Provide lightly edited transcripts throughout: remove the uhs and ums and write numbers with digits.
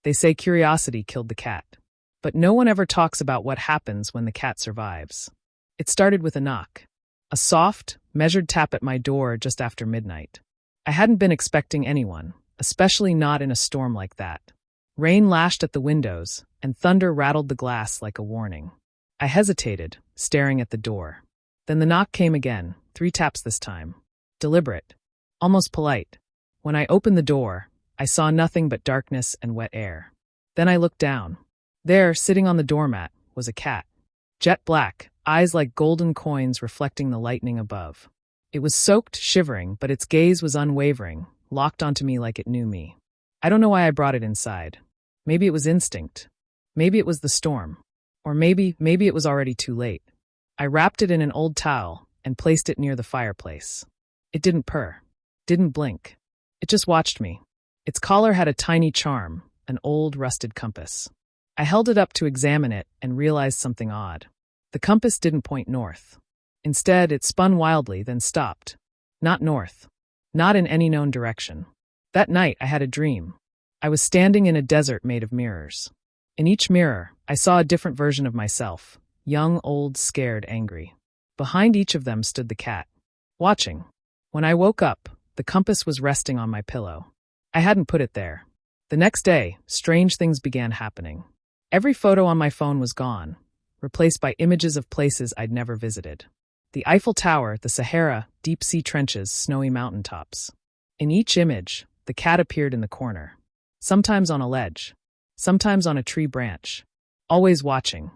They say curiosity killed the cat. But no one ever talks about what happens when the cat survives. It started with a knock. A soft, measured tap at my door just after midnight. I hadn't been expecting anyone, especially not in a storm like that. Rain lashed at the windows, and thunder rattled the glass like a warning. I hesitated, staring at the door. Then the knock came again, 3 taps this time. Deliberate. Almost polite. When I opened the door, I saw nothing but darkness and wet air. Then I looked down. There, sitting on the doormat, was a cat. Jet black, eyes like golden coins reflecting the lightning above. It was soaked, shivering, but its gaze was unwavering, locked onto me like it knew me. I don't know why I brought it inside. Maybe it was instinct. Maybe it was the storm. Or maybe it was already too late. I wrapped it in an old towel and placed it near the fireplace. It didn't purr. Didn't blink. It just watched me. Its collar had a tiny charm, an old rusted compass. I held it up to examine it and realized something odd. The compass didn't point north. Instead, it spun wildly, then stopped. Not north. Not in any known direction. That night, I had a dream. I was standing in a desert made of mirrors. In each mirror, I saw a different version of myself. Young, old, scared, angry. Behind each of them stood the cat. Watching. When I woke up, the compass was resting on my pillow. I hadn't put it there. The next day, strange things began happening. Every photo on my phone was gone, replaced by images of places I'd never visited. The Eiffel Tower, the Sahara, deep-sea trenches, snowy mountaintops. In each image, the cat appeared in the corner. Sometimes on a ledge. Sometimes on a tree branch. Always watching.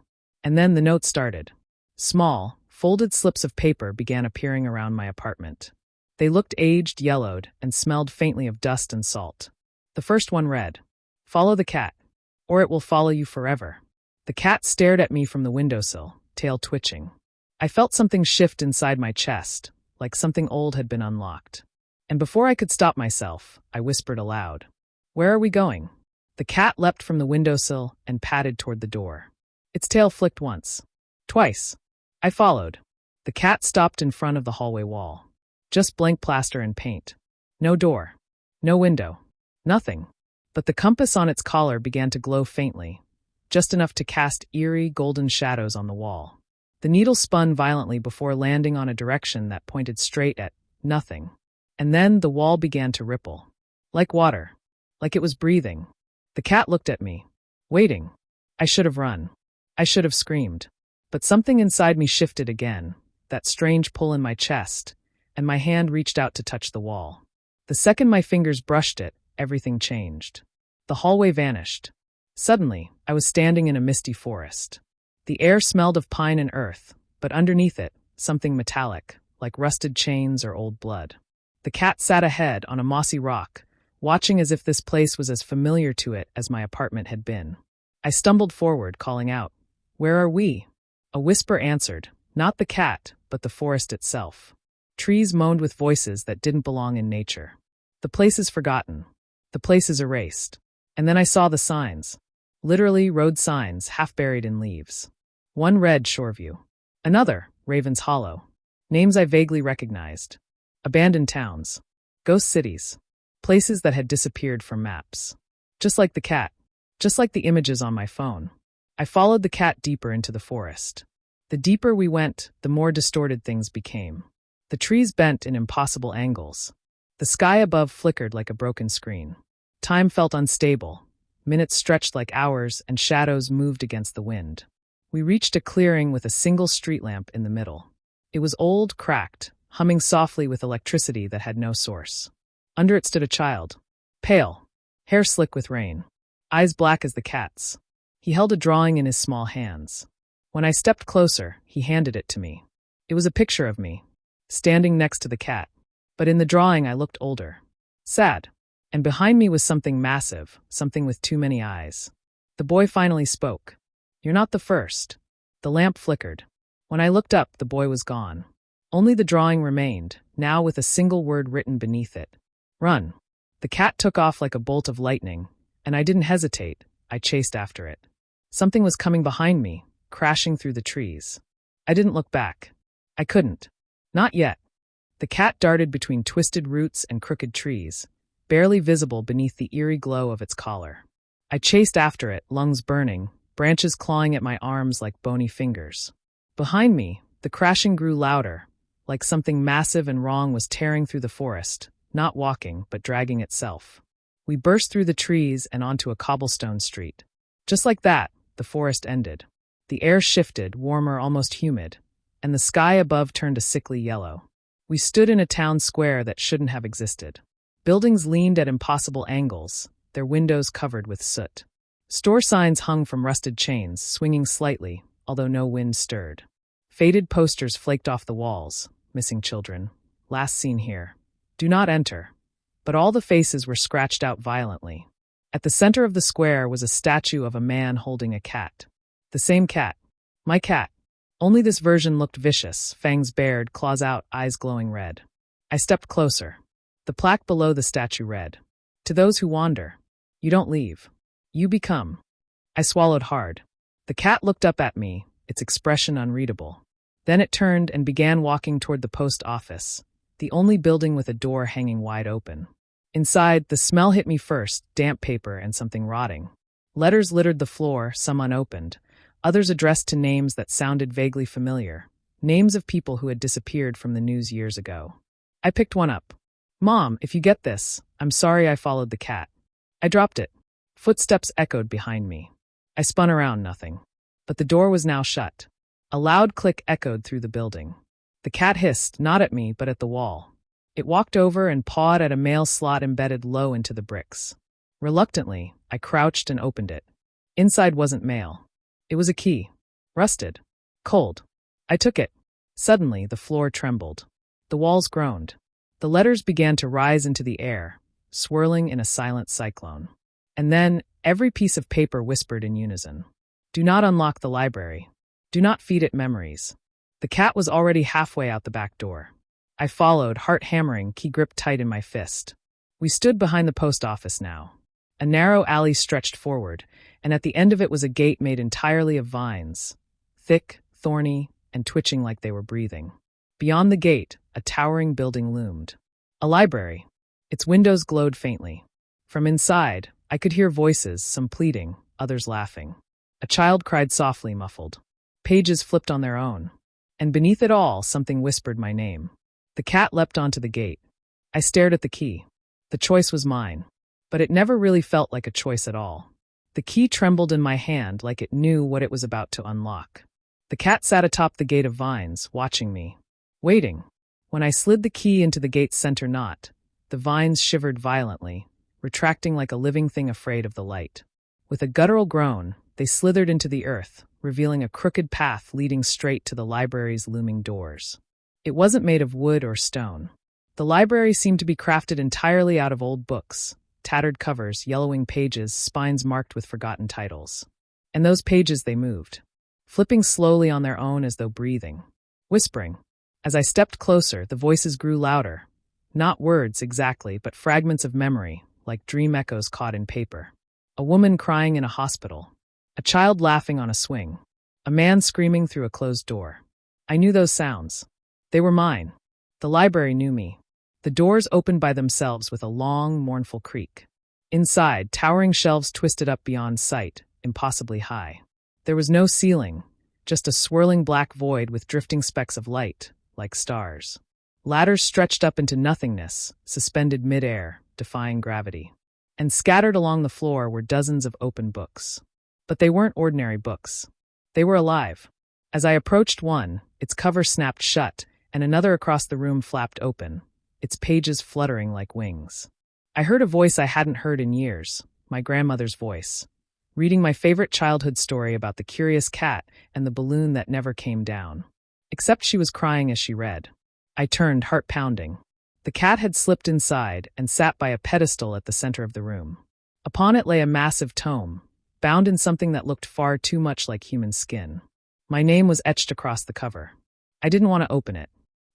And then the note started. Small, folded slips of paper began appearing around my apartment. They looked aged, yellowed, and smelled faintly of dust and salt. The first one read, "Follow the cat, or it will follow you forever." The cat stared at me from the windowsill, tail twitching. I felt something shift inside my chest, like something old had been unlocked. And before I could stop myself, I whispered aloud, "Where are we going?" The cat leapt from the windowsill and padded toward the door. Its tail flicked once. Twice. I followed. The cat stopped in front of the hallway wall. Just blank plaster and paint. No door. No window. Nothing. But the compass on its collar began to glow faintly, just enough to cast eerie, golden shadows on the wall. The needle spun violently before landing on a direction that pointed straight at nothing. And then the wall began to ripple. Like water. Like it was breathing. The cat looked at me. Waiting. I should have run. I should have screamed. But something inside me shifted again, that strange pull in my chest, and my hand reached out to touch the wall. The second my fingers brushed it, everything changed. The hallway vanished. Suddenly, I was standing in a misty forest. The air smelled of pine and earth, but underneath it, something metallic, like rusted chains or old blood. The cat sat ahead on a mossy rock, watching as if this place was as familiar to it as my apartment had been. I stumbled forward, calling out, "Where are we?" A whisper answered, not the cat, but the forest itself. Trees moaned with voices that didn't belong in nature. The place is forgotten. The place is erased. And then I saw the signs. Literally road signs, half buried in leaves. One read Shoreview. Another, Raven's Hollow. Names I vaguely recognized. Abandoned towns. Ghost cities. Places that had disappeared from maps. Just like the cat. Just like the images on my phone. I followed the cat deeper into the forest. The deeper we went, the more distorted things became. The trees bent in impossible angles. The sky above flickered like a broken screen. Time felt unstable. Minutes stretched like hours, and shadows moved against the wind. We reached a clearing with a single street lamp in the middle. It was old, cracked, humming softly with electricity that had no source. Under it stood a child. Pale. Hair slick with rain. Eyes black as the cat's. He held a drawing in his small hands. When I stepped closer, he handed it to me. It was a picture of me, standing next to the cat. But in the drawing I looked older. Sad. And behind me was something massive, something with too many eyes. The boy finally spoke. "You're not the first." The lamp flickered. When I looked up, the boy was gone. Only the drawing remained, now with a single word written beneath it. "Run." The cat took off like a bolt of lightning, and I didn't hesitate. I chased after it. Something was coming behind me, crashing through the trees. I didn't look back. I couldn't. Not yet. The cat darted between twisted roots and crooked trees, barely visible beneath the eerie glow of its collar. I chased after it, lungs burning, branches clawing at my arms like bony fingers. Behind me, the crashing grew louder, like something massive and wrong was tearing through the forest, not walking, but dragging itself. We burst through the trees and onto a cobblestone street. Just like that, the forest ended. The air shifted, warmer, almost humid, and the sky above turned a sickly yellow. We stood in a town square that shouldn't have existed. Buildings leaned at impossible angles, their windows covered with soot. Store signs hung from rusted chains, swinging slightly, although no wind stirred. Faded posters flaked off the walls, missing children, last seen here, do not enter. But all the faces were scratched out violently. At the center of the square was a statue of a man holding a cat. The same cat. My cat. Only this version looked vicious, fangs bared, claws out, eyes glowing red. I stepped closer. The plaque below the statue read, "To those who wander, you don't leave. You become." I swallowed hard. The cat looked up at me, its expression unreadable. Then it turned and began walking toward the post office, the only building with a door hanging wide open. Inside, the smell hit me first, damp paper and something rotting. Letters littered the floor, some unopened, others addressed to names that sounded vaguely familiar, names of people who had disappeared from the news years ago. I picked one up. "Mom, if you get this, I'm sorry I followed the cat." I dropped it. Footsteps echoed behind me. I spun around, nothing. But the door was now shut. A loud click echoed through the building. The cat hissed, not at me, but at the wall. It walked over and pawed at a mail slot embedded low into the bricks. Reluctantly, I crouched and opened it. Inside wasn't mail. It was a key. Rusted. Cold. I took it. Suddenly, the floor trembled. The walls groaned. The letters began to rise into the air, swirling in a silent cyclone. And then, every piece of paper whispered in unison. "Do not unlock the library. Do not feed it memories." The cat was already halfway out the back door. I followed, heart hammering, key gripped tight in my fist. We stood behind the post office now. A narrow alley stretched forward, and at the end of it was a gate made entirely of vines, thick, thorny, and twitching like they were breathing. Beyond the gate, a towering building loomed. A library. Its windows glowed faintly. From inside, I could hear voices, some pleading, others laughing. A child cried softly, muffled. Pages flipped on their own. And beneath it all, something whispered my name. The cat leapt onto the gate. I stared at the key. The choice was mine. But it never really felt like a choice at all. The key trembled in my hand like it knew what it was about to unlock. The cat sat atop the gate of vines, watching me. Waiting. When I slid the key into the gate's center knot, the vines shivered violently, retracting like a living thing afraid of the light. With a guttural groan, they slithered into the earth, revealing a crooked path leading straight to the library's looming doors. It wasn't made of wood or stone. The library seemed to be crafted entirely out of old books, tattered covers, yellowing pages, spines marked with forgotten titles. And those pages they moved, flipping slowly on their own as though breathing, whispering. As I stepped closer, the voices grew louder. Not words exactly, but fragments of memory, like dream echoes caught in paper. A woman crying in a hospital. A child laughing on a swing. A man screaming through a closed door. I knew those sounds. They were mine. The library knew me. The doors opened by themselves with a long, mournful creak. Inside, towering shelves twisted up beyond sight, impossibly high. There was no ceiling, just a swirling black void with drifting specks of light, like stars. Ladders stretched up into nothingness, suspended mid-air, defying gravity. And scattered along the floor were dozens of open books. But they weren't ordinary books. They were alive. As I approached one, its cover snapped shut, and another across the room flapped open, its pages fluttering like wings. I heard a voice I hadn't heard in years, my grandmother's voice, reading my favorite childhood story about the curious cat and the balloon that never came down. Except she was crying as she read. I turned, heart pounding. The cat had slipped inside and sat by a pedestal at the center of the room. Upon it lay a massive tome, bound in something that looked far too much like human skin. My name was etched across the cover. I didn't want to open it.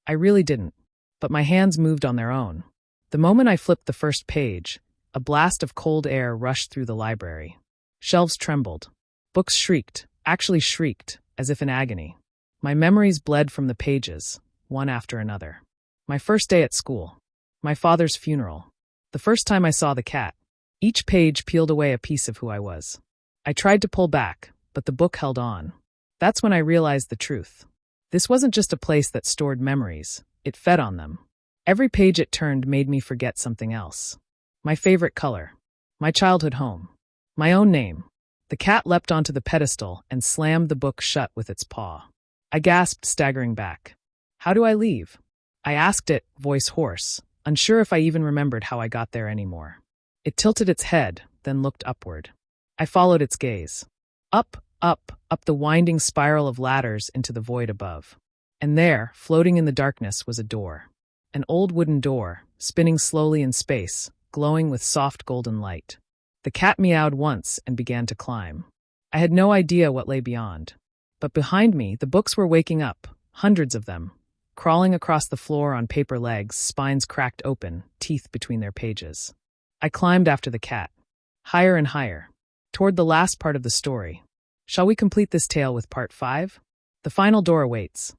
I really didn't. But my hands moved on their own. The moment I flipped the first page, a blast of cold air rushed through the library. Shelves trembled. Books shrieked, actually shrieked, as if in agony. My memories bled from the pages, one after another. My first day at school. My father's funeral. The first time I saw the cat. Each page peeled away a piece of who I was. I tried to pull back, but the book held on. That's when I realized the truth. This wasn't just a place that stored memories, it fed on them. Every page it turned made me forget something else. My favorite color. My childhood home. My own name. The cat leapt onto the pedestal and slammed the book shut with its paw. I gasped, staggering back. How do I leave? I asked it, voice hoarse, unsure if I even remembered how I got there anymore. It tilted its head, then looked upward. I followed its gaze. Up, up, up the winding spiral of ladders into the void above. And there, floating in the darkness, was a door. An old wooden door, spinning slowly in space, glowing with soft golden light. The cat meowed once and began to climb. I had no idea what lay beyond. But behind me, the books were waking up, hundreds of them, crawling across the floor on paper legs, spines cracked open, teeth between their pages. I climbed after the cat, higher and higher, toward the last part of the story. Shall we complete this tale with part 5? The final door awaits.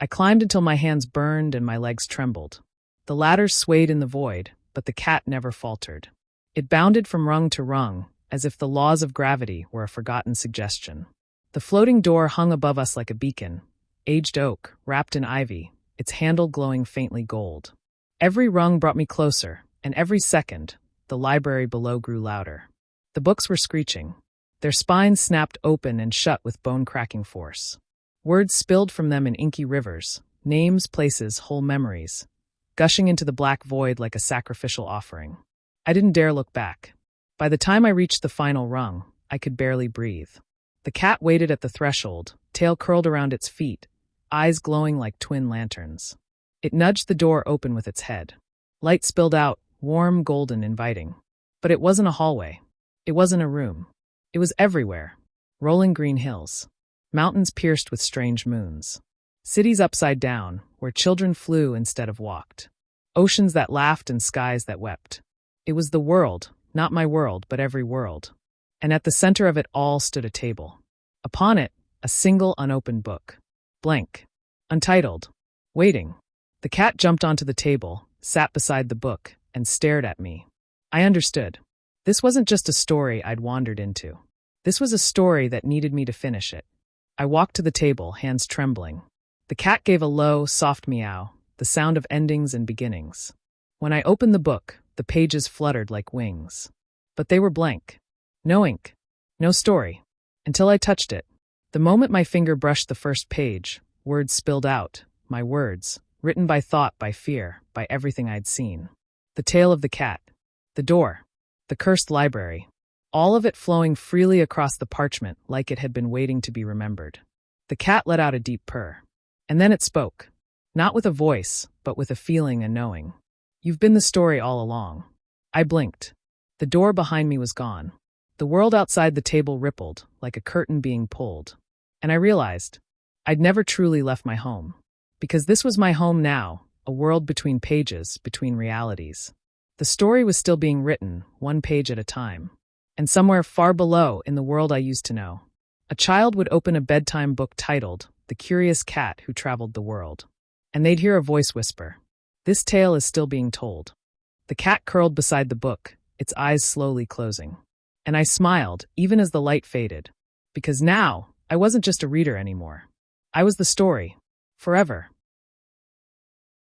I climbed until my hands burned and my legs trembled. The ladders swayed in the void, but the cat never faltered. It bounded from rung to rung, as if the laws of gravity were a forgotten suggestion. The floating door hung above us like a beacon, aged oak, wrapped in ivy, its handle glowing faintly gold. Every rung brought me closer, and every second, the library below grew louder. The books were screeching. Their spines snapped open and shut with bone-cracking force. Words spilled from them in inky rivers, names, places, whole memories, gushing into the black void like a sacrificial offering. I didn't dare look back. By the time I reached the final rung, I could barely breathe. The cat waited at the threshold, tail curled around its feet, eyes glowing like twin lanterns. It nudged the door open with its head. Light spilled out, warm, golden, inviting. But it wasn't a hallway. It wasn't a room. It was everywhere. Rolling green hills. Mountains pierced with strange moons. Cities upside down, where children flew instead of walked. Oceans that laughed and skies that wept. It was the world, not my world, but every world. And at the center of it all stood a table. Upon it, a single unopened book. Blank. Untitled. Waiting. The cat jumped onto the table, sat beside the book, and stared at me. I understood. This wasn't just a story I'd wandered into. This was a story that needed me to finish it. I walked to the table, hands trembling. The cat gave a low, soft meow, the sound of endings and beginnings. When I opened the book, the pages fluttered like wings. But they were blank. No ink. No story. Until I touched it. The moment my finger brushed the first page, words spilled out, my words, written by thought, by fear, by everything I'd seen. The tale of the cat. The door. The cursed library. All of it flowing freely across the parchment like it had been waiting to be remembered. The cat let out a deep purr. And then it spoke. Not with a voice, but with a feeling and knowing. You've been the story all along. I blinked. The door behind me was gone. The world outside the table rippled, like a curtain being pulled. And I realized I'd never truly left my home. Because this was my home now, a world between pages, between realities. The story was still being written, one page at a time. And somewhere far below, in the world I used to know, a child would open a bedtime book titled The Curious Cat Who Traveled the World. And they'd hear a voice whisper, "This tale is still being told." The cat curled beside the book, its eyes slowly closing. And I smiled, even as the light faded. Because now, I wasn't just a reader anymore. I was the story. Forever.